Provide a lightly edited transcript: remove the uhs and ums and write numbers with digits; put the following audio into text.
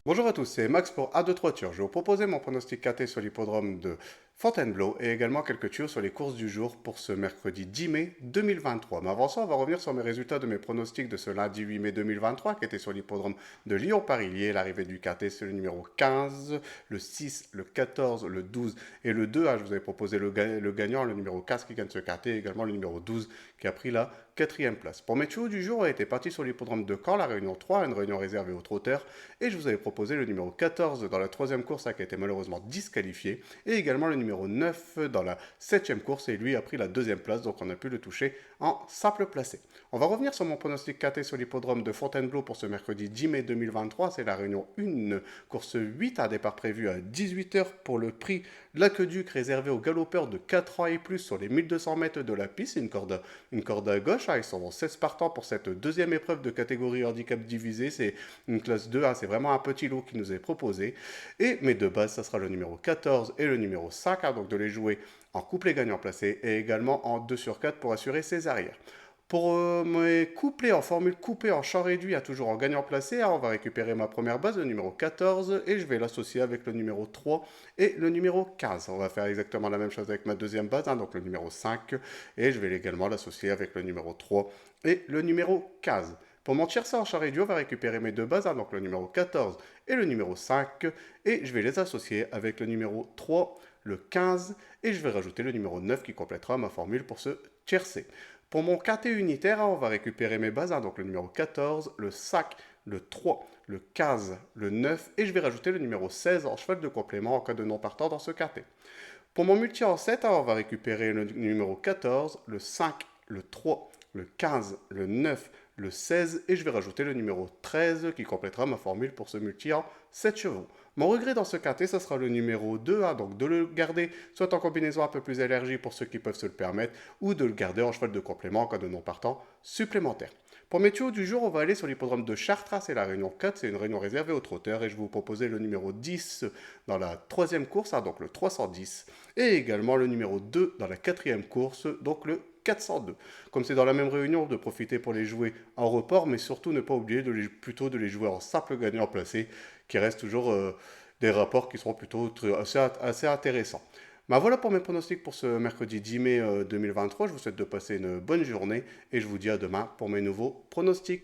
Bonjour à tous, c'est Max pour A2 Tours. Je vais vous proposer mon pronostic KT sur l'hippodrome de Fontainebleau et également quelques tuyaux sur les courses du jour pour ce mercredi 10 mai 2023. Mais avant ça, on va revenir sur mes résultats de mes pronostics de ce lundi 8 mai 2023 qui était sur l'hippodrome de Lyon-Paris-Lié. L'arrivée du KT, c'est le numéro 15, le 6, le 14, le 12 et le 2. Je vous avais proposé le gagnant, le numéro 15 qui gagne ce KT et également le numéro 12 qui a pris la quatrième place. Pour mes tuyaux du jour, on était parti sur l'hippodrome de Caen, la réunion 3, une réunion réservée aux trotteurs. Et je vous avais proposé le numéro 14 dans la troisième course qui a été malheureusement disqualifié. Et également le numéro 9 dans la septième course. Et lui a pris la deuxième place. Donc on a pu le toucher en simple placé. On va revenir sur mon pronostic KT sur l'hippodrome de Fontainebleau pour ce mercredi 10 mai 2023. C'est la réunion 1, course 8, un départ prévu à 18 h pour le prix de l'Aqueduc réservé aux galopeurs de 4 ans et plus sur les 1200 mètres de la piste. Une corde à gauche. Ils sont 16 partants pour cette deuxième épreuve de catégorie handicap divisé. C'est une classe 2, c'est vraiment un petit lot qui nous est proposé. Et mes deux bases, ça sera le numéro 14 et le numéro 5, donc de les jouer en couplet gagnant placé et également en 2 sur 4 pour assurer ses arrières. Pour mes couplets en formule coupée en champ réduit, toujours en gagnant placé, on va récupérer ma première base, le numéro 14, et je vais l'associer avec le numéro 3 et le numéro 15. On va faire exactement la même chose avec ma deuxième base, donc le numéro 5, et je vais également l'associer avec le numéro 3 et le numéro 15. Pour mon tiercé en champ réduit, on va récupérer mes deux bases, donc le numéro 14 et le numéro 5, et je vais les associer avec le numéro 3, le 15, et je vais rajouter le numéro 9 qui complétera ma formule pour ce tiercé. Pour mon KT unitaire, on va récupérer mes bases, donc le numéro 14, le 5, le 3, le 15, le 9, et je vais rajouter le numéro 16 en cheval de complément en cas de non partant dans ce KT. Pour mon multi en 7, on va récupérer le numéro 14, le 5, le 3, le 15, le 9, le 16 et je vais rajouter le numéro 13 qui complétera ma formule pour ce multi en 7 chevaux. Mon regret dans ce KT, ça sera le numéro 2, donc de le garder soit en combinaison un peu plus élargie pour ceux qui peuvent se le permettre, ou de le garder en cheval de complément en cas de non partant supplémentaire. Pour mes tuyaux du jour, on va aller sur l'hippodrome de Chartres, c'est la réunion 4, c'est une réunion réservée aux trotteurs et je vais vous proposer le numéro 10 dans la troisième course, donc le 310, et également le numéro 2 dans la quatrième course, donc le 402. Comme c'est dans la même réunion, de profiter pour les jouer en report, mais surtout ne pas oublier plutôt de les jouer en simple gagnant placé, qui reste toujours des rapports qui seront plutôt assez intéressants. Voilà pour mes pronostics pour ce mercredi 10 mai 2023. Je vous souhaite de passer une bonne journée et je vous dis à demain pour mes nouveaux pronostics.